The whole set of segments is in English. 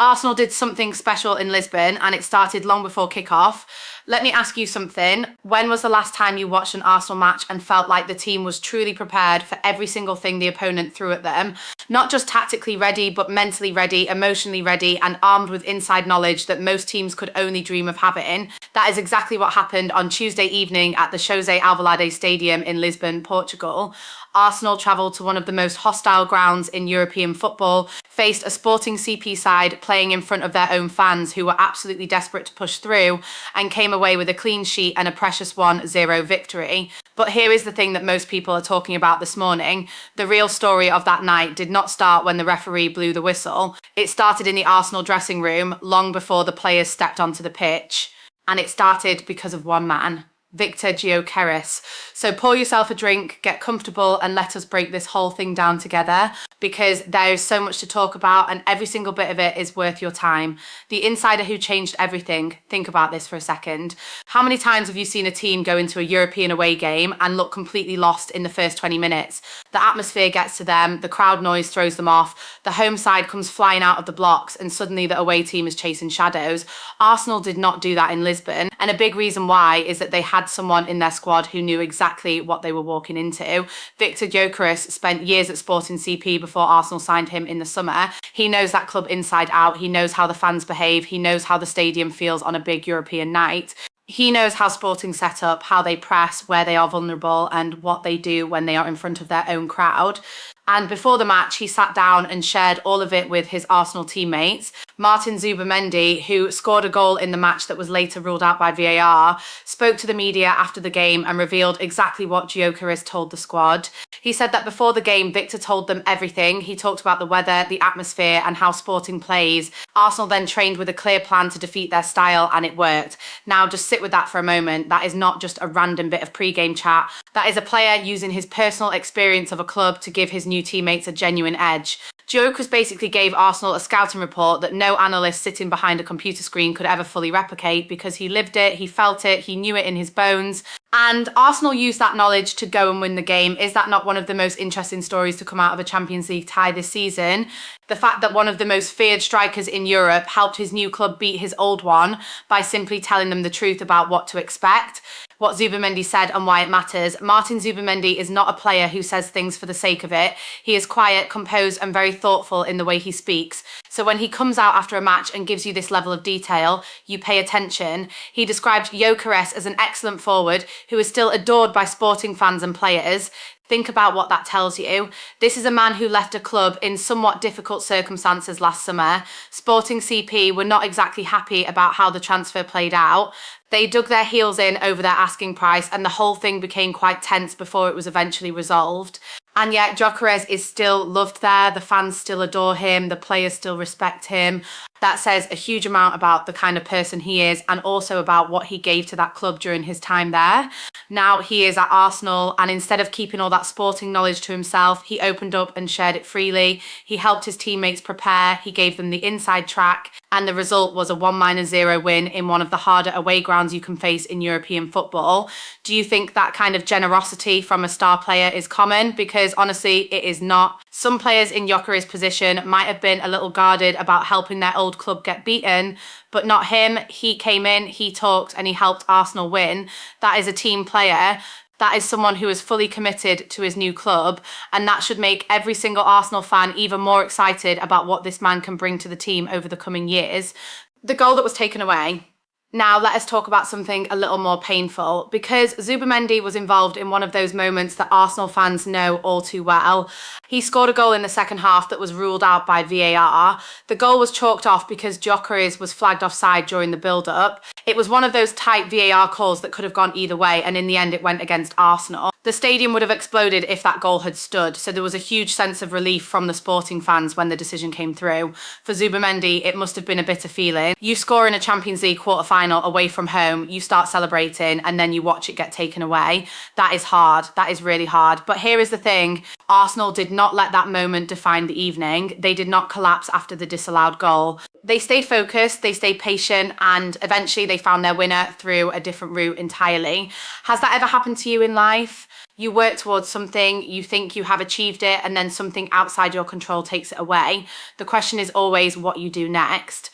Arsenal did something special in Lisbon and it started long before kickoff. Let me ask you something. When was the last time you watched an Arsenal match and felt like the team was truly prepared for every single thing the opponent threw at them? Not just tactically ready, but mentally ready, emotionally ready, and armed with inside knowledge that most teams could only dream of having. That is exactly what happened on Tuesday evening at the José Alvalade Stadium in Lisbon, Portugal. Arsenal travelled to one of the most hostile grounds in European football, faced a Sporting CP side playing in front of their own fans who were absolutely desperate to push through, and came away with a clean sheet and a precious 1-0 victory. But here is the thing that most people are talking about this morning. The real story of that night did not start when the referee blew the whistle. It started in the Arsenal dressing room long before the players stepped onto the pitch. And it started because of one man. Victor Gyökeres. So pour yourself a drink, get comfortable, and let us break this whole thing down together, because there is so much to talk about and every single bit of it is worth your time. The insider who changed everything. Think about this for a second. How many times have you seen a team go into a European away game and look completely lost in the first 20 minutes? The atmosphere gets to them, the crowd noise throws them off, the home side comes flying out of the blocks, and suddenly the away team is chasing shadows. Arsenal did not do that in Lisbon, and a big reason why is that they had someone in their squad who knew exactly what they were walking into. Victor Gyökeres spent years at Sporting CP before Arsenal signed him in the summer. He knows that club inside out. He knows how the fans behave. He knows how the stadium feels on a big European night. He knows how Sporting set up, how they press, where they are vulnerable, and what they do when they are in front of their own crowd. And before the match, he sat down and shared all of it with his Arsenal teammates. Martin Zubimendi, who scored a goal in the match that was later ruled out by VAR, spoke to the media after the game and revealed exactly what Gyökeres told the squad. He said that before the game, Victor told them everything. He talked about the weather, the atmosphere, and how Sporting plays. Arsenal then trained with a clear plan to defeat their style, and it worked. Now, just sit with that for a moment. That is not just a random bit of pre-game chat. That is a player using his personal experience of a club to give his new teammates a genuine edge. Gyökeres basically gave Arsenal a scouting report that no analyst sitting behind a computer screen could ever fully replicate, because he lived it, he felt it, he knew it in his bones. And Arsenal used that knowledge to go and win the game. Is that not one of the most interesting stories to come out of a Champions League tie this season? The fact that one of the most feared strikers in Europe helped his new club beat his old one by simply telling them the truth about what to expect, what Zubimendi said and why it matters. Martin Zubimendi is not a player who says things for the sake of it. He is quiet, composed, and very thoughtful in the way he speaks. So when he comes out after a match and gives you this level of detail, you pay attention. He described Gyökeres as an excellent forward who is still adored by Sporting fans and players. Think about what that tells you. This is a man who left a club in somewhat difficult circumstances last summer. Sporting CP were not exactly happy about how the transfer played out. They dug their heels in over their asking price, and the whole thing became quite tense before it was eventually resolved. And yet Gyökeres is still loved there. The fans still adore him. The players still respect him. That says a huge amount about the kind of person he is, and also about what he gave to that club during his time there. Now he is at Arsenal, and instead of keeping all that Sporting knowledge to himself, he opened up and shared it freely. He helped his teammates prepare. He gave them the inside track, and the result was a 1-0 win in one of the harder away grounds you can face in European football. Do you think that kind of generosity from a star player is common? Because honestly, it is not. Some players in Gyökeres' position might have been a little guarded about helping their old club get beaten, but not him. He came in, he talked, and he helped Arsenal win. That is a team player. That is someone who is fully committed to his new club, and that should make every single Arsenal fan even more excited about what this man can bring to the team over the coming years. The goal that was taken away. Now let us talk about something a little more painful, because Zubimendi was involved in one of those moments that Arsenal fans know all too well. He scored a goal in the second half that was ruled out by VAR. The goal was chalked off because Gyökeres was flagged offside during the build-up. It was one of those tight VAR calls that could have gone either way, and in the end it went against Arsenal. The stadium would have exploded if that goal had stood, so there was a huge sense of relief from the Sporting fans when the decision came through. For Zubimendi, it must have been a bitter feeling. You score in a Champions League quarter-final away from home, you start celebrating, and then you watch it get taken away. That is hard. That is really hard. But here is the thing. Arsenal did not let that moment define the evening. They did not collapse after the disallowed goal. They stayed focused, they stayed patient, and eventually they found their winner through a different route entirely. Has that ever happened to you in life? You work towards something, you think you have achieved it, and then something outside your control takes it away. The question is always what you do next.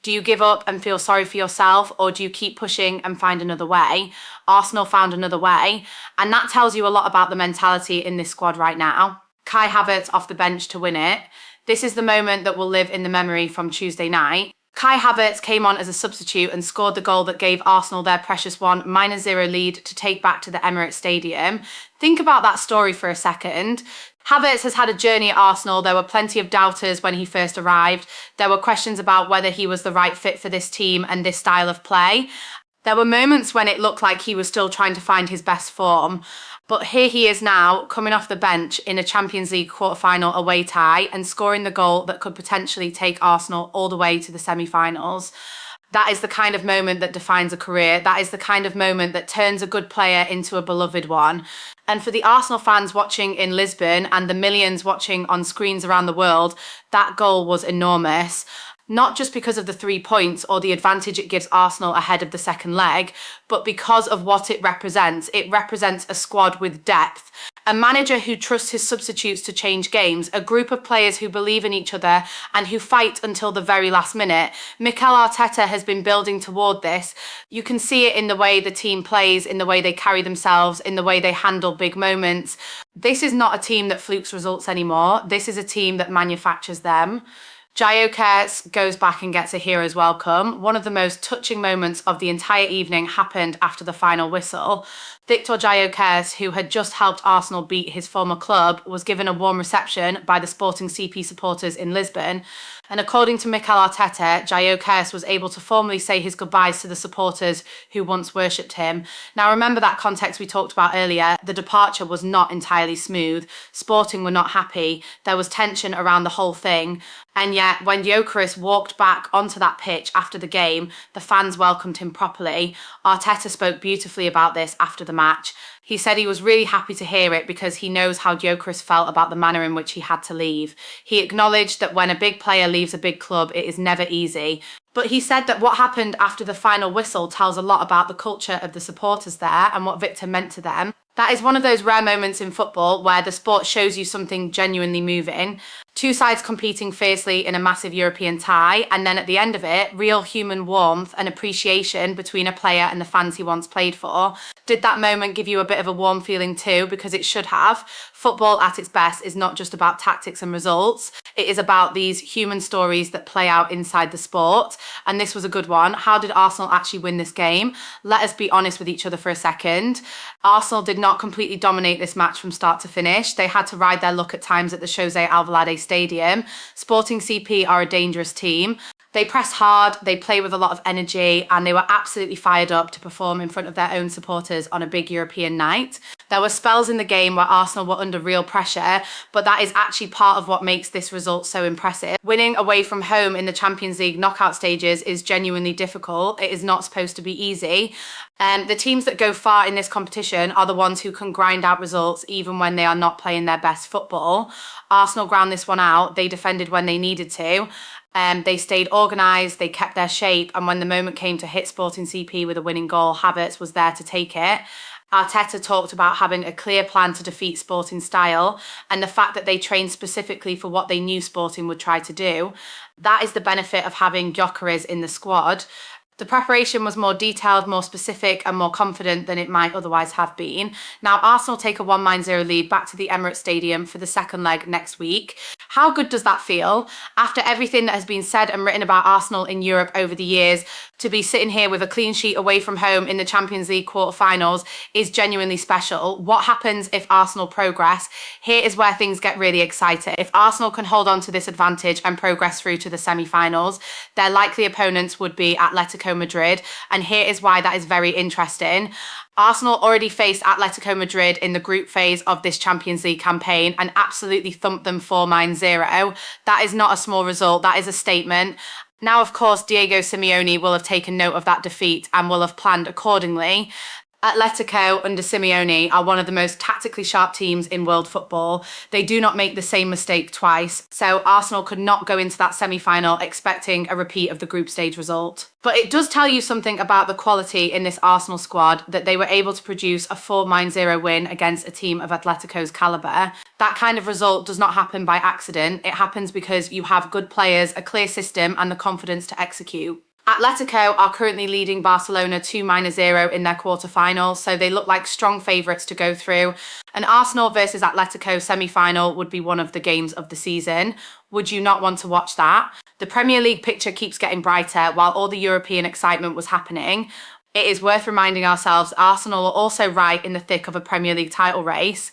Do you give up and feel sorry for yourself, or do you keep pushing and find another way? Arsenal found another way, and that tells you a lot about the mentality in this squad right now. Kai Havertz off the bench to win it. This is the moment that will live in the memory from Tuesday night. Kai Havertz came on as a substitute and scored the goal that gave Arsenal their precious 1-0 lead to take back to the Emirates Stadium. Think about that story for a second. Havertz has had a journey at Arsenal. There were plenty of doubters when he first arrived. There were questions about whether he was the right fit for this team and this style of play. There were moments when it looked like he was still trying to find his best form. But here he is now, coming off the bench in a Champions League quarter-final away tie and scoring the goal that could potentially take Arsenal all the way to the semi-finals. That is the kind of moment that defines a career. That is the kind of moment that turns a good player into a beloved one. And for the Arsenal fans watching in Lisbon and the millions watching on screens around the world, that goal was enormous. Not just because of the 3 points or the advantage it gives Arsenal ahead of the second leg, but because of what it represents. It represents a squad with depth, a manager who trusts his substitutes to change games, a group of players who believe in each other and who fight until the very last minute. Mikel Arteta has been building toward this. You can see it in the way the team plays, in the way they carry themselves, in the way they handle big moments. This is not a team that flukes results anymore. This is a team that manufactures them. Gyökeres goes back and gets a hero's welcome. One of the most touching moments of the entire evening happened after the final whistle. Victor Gyökeres, who had just helped Arsenal beat his former club, was given a warm reception by the Sporting CP supporters in Lisbon. And according to Mikel Arteta, Gyökeres was able to formally say his goodbyes to the supporters who once worshipped him. Now remember that context we talked about earlier. The departure was not entirely smooth. Sporting were not happy. There was tension around the whole thing. And yet, when Gyökeres walked back onto that pitch after the game, the fans welcomed him properly. Arteta spoke beautifully about this after the match. He said he was really happy to hear it because he knows how Gyökeres felt about the manner in which he had to leave. He acknowledged that when a big player leaves a big club, it is never easy. But he said that what happened after the final whistle tells a lot about the culture of the supporters there and what Victor meant to them. That is one of those rare moments in football where the sport shows you something genuinely moving. Two sides competing fiercely in a massive European tie, and then at the end of it, real human warmth and appreciation between a player and the fans he once played for. Did that moment give you a bit of a warm feeling too? Because it should have. Football at its best is not just about tactics and results. It is about these human stories that play out inside the sport. And this was a good one. How did Arsenal actually win this game? Let us be honest with each other for a second. Arsenal did not completely dominate this match from start to finish. They had to ride their luck at times at the José Alvarez Stadium. Sporting CP are a dangerous team. They press hard, they play with a lot of energy, and they were absolutely fired up to perform in front of their own supporters on a big European night. There were spells in the game where Arsenal were under real pressure, but that is actually part of what makes this result so impressive. Winning away from home in the Champions League knockout stages is genuinely difficult. It is not supposed to be easy. The teams that go far in this competition are the ones who can grind out results even when they are not playing their best football. Arsenal ground this one out. They defended when they needed to. They stayed organised, they kept their shape, and when the moment came to hit Sporting CP with a winning goal, Havertz was there to take it. Arteta talked about having a clear plan to defeat Sporting style, and the fact that they trained specifically for what they knew Sporting would try to do. That is the benefit of having Gyökeres in the squad. The preparation was more detailed, more specific and more confident than it might otherwise have been. Now, Arsenal take a 1-0 lead back to the Emirates Stadium for the second leg next week. How good does that feel? After everything that has been said and written about Arsenal in Europe over the years, to be sitting here with a clean sheet away from home in the Champions League quarterfinals is genuinely special. What happens if Arsenal progress? Here is where things get really exciting. If Arsenal can hold on to this advantage and progress through to the semi-finals, their likely opponents would be Atletico Madrid, and here is why that is very interesting. Arsenal already faced Atletico Madrid in the group phase of this Champions League campaign and absolutely thumped them 4-0. That is not a small result, that is a statement. Now, of course, Diego Simeone will have taken note of that defeat and will have planned accordingly. Atletico under Simeone are one of the most tactically sharp teams in world football. They do not make the same mistake twice, so Arsenal could not go into that semi-final expecting a repeat of the group stage result. But it does tell you something about the quality in this Arsenal squad that they were able to produce a 4-0 win against a team of Atletico's calibre. That kind of result does not happen by accident. It happens because you have good players, a clear system, and the confidence to execute. Atletico are currently leading Barcelona 2-0 in their quarter-final, so they look like strong favourites to go through. An Arsenal versus Atletico semi-final would be one of the games of the season. Would you not want to watch that? The Premier League picture keeps getting brighter while all the European excitement was happening. It is worth reminding ourselves Arsenal are also right in the thick of a Premier League title race.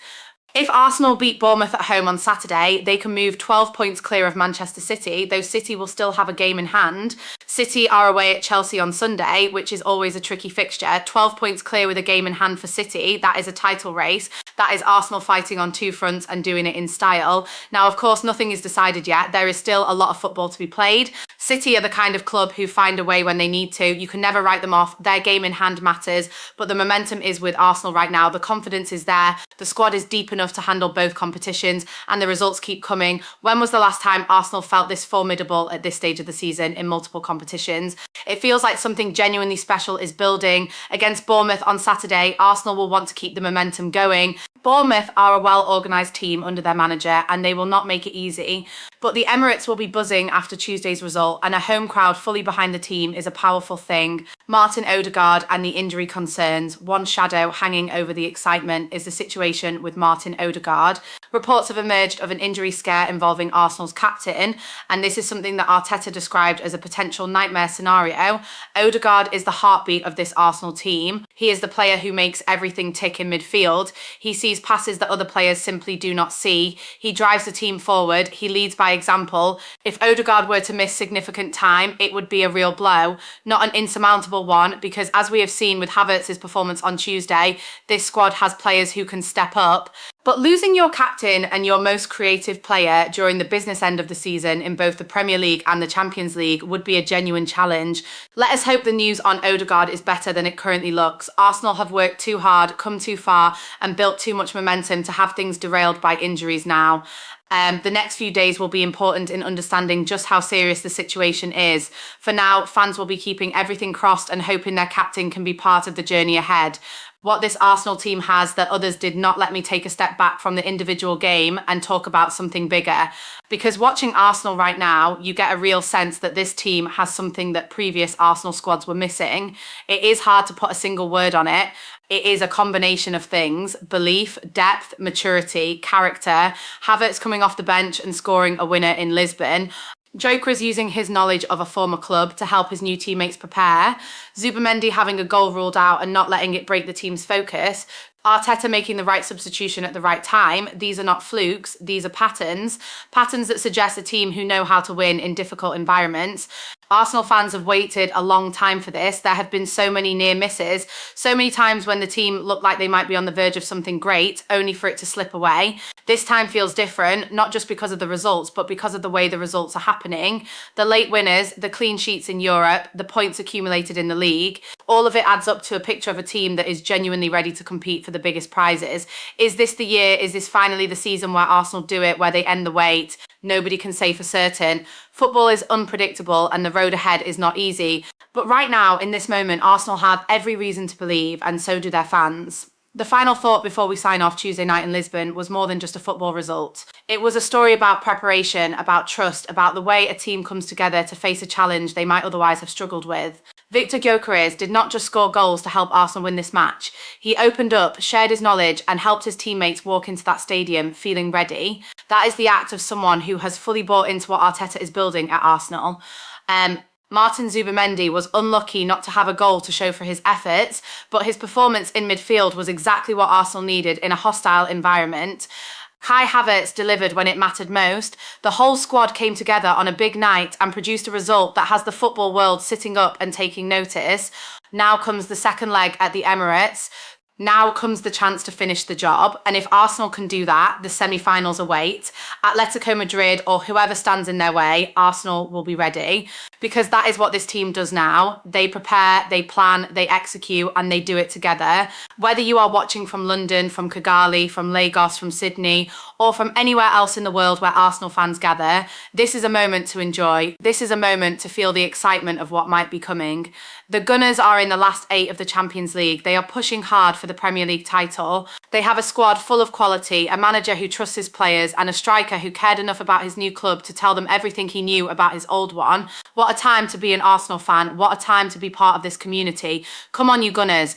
If Arsenal beat Bournemouth at home on Saturday, they can move 12 points clear of Manchester City, though City will still have a game in hand. City are away at Chelsea on Sunday, which is always a tricky fixture. 12 points clear with a game in hand for City, that is a title race. That is Arsenal fighting on two fronts and doing it in style. Now, of course, nothing is decided yet. There is still a lot of football to be played. City are the kind of club who find a way when they need to. You can never write them off. Their game in hand matters, but the momentum is with Arsenal right now. The confidence is there. The squad is deep enough to handle both competitions, and the results keep coming. When was the last time Arsenal felt this formidable at this stage of the season in multiple competitions? It feels like something genuinely special is building. Against Bournemouth on Saturday, Arsenal will want to keep the momentum going. Bournemouth are a well-organised team under their manager, and they will not make it easy. But the Emirates will be buzzing after Tuesday's result, and a home crowd fully behind the team is a powerful thing. Martin Odegaard and the injury concerns. One shadow hanging over the excitement is the situation with Martin Odegaard. Reports have emerged of an injury scare involving Arsenal's captain, and this is something that Arteta described as a potential nightmare scenario. Odegaard is the heartbeat of this Arsenal team. He is the player who makes everything tick in midfield. He sees passes that other players simply do not see. He drives the team forward. He leads by example. If Odegaard were to miss significant time, it would be a real blow, not an insurmountable one, because as we have seen with Havertz's performance on Tuesday, this squad has players who can step up. But losing your captain and your most creative player during the business end of the season in both the Premier League and the Champions League would be a genuine challenge. Let us hope the news on Odegaard is better than it currently looks. Arsenal have worked too hard, come too far, and built too much momentum to have things derailed by injuries now. The next few days will be important in understanding just how serious the situation is. For now, fans will be keeping everything crossed and hoping their captain can be part of the journey ahead. What this Arsenal team has that others did not. Let me take a step back from the individual game and talk about something bigger. Because watching Arsenal right now, you get a real sense that this team has something that previous Arsenal squads were missing. It is hard to put a single word on it. It is a combination of things: belief, depth, maturity, character. Havertz coming off the bench and scoring a winner in Lisbon. Joker is using his knowledge of a former club to help his new teammates prepare. Zubimendi having a goal ruled out and not letting it break the team's focus. Arteta making the right substitution at the right time. These are not flukes, these are patterns. Patterns that suggest a team who know how to win in difficult environments. Arsenal fans have waited a long time for this. There have been so many near misses, so many times when the team looked like they might be on the verge of something great, only for it to slip away. This time feels different, not just because of the results, but because of the way the results are happening. The late winners, the clean sheets in Europe, the points accumulated in the league, all of it adds up to a picture of a team that is genuinely ready to compete for the biggest prizes. Is this the year? Is this finally the season where Arsenal do it, where they end the wait? Nobody can say for certain. Football is unpredictable and the road ahead is not easy. But right now, in this moment, Arsenal have every reason to believe, and so do their fans. The final thought before we sign off Tuesday night in Lisbon was more than just a football result. It was a story about preparation, about trust, about the way a team comes together to face a challenge they might otherwise have struggled with. Victor Gyökeres did not just score goals to help Arsenal win this match. He opened up, shared his knowledge, and helped his teammates walk into that stadium feeling ready. That is the act of someone who has fully bought into what Arteta is building at Arsenal. Martin Zubimendi was unlucky not to have a goal to show for his efforts, but his performance in midfield was exactly what Arsenal needed in a hostile environment. Kai Havertz delivered when it mattered most. The whole squad came together on a big night and produced a result that has the football world sitting up and taking notice. Now comes the second leg at the Emirates. Now comes the chance to finish the job. And if Arsenal can do that, the semi-finals await. Atletico Madrid or whoever stands in their way, Arsenal will be ready, because that is what this team does now. They prepare, they plan, they execute, and they do it together. Whether you are watching from London, from Kigali, from Lagos, from Sydney, or from anywhere else in the world where Arsenal fans gather, this is a moment to enjoy. This is a moment to feel the excitement of what might be coming. The Gunners are in the last 8 of the Champions League. They are pushing hard for the Premier League title. They have a squad full of quality, a manager who trusts his players, and a striker who cared enough about his new club to tell them everything he knew about his old one. What a time to be an Arsenal fan. What a time to be part of this community. Come on, you Gunners.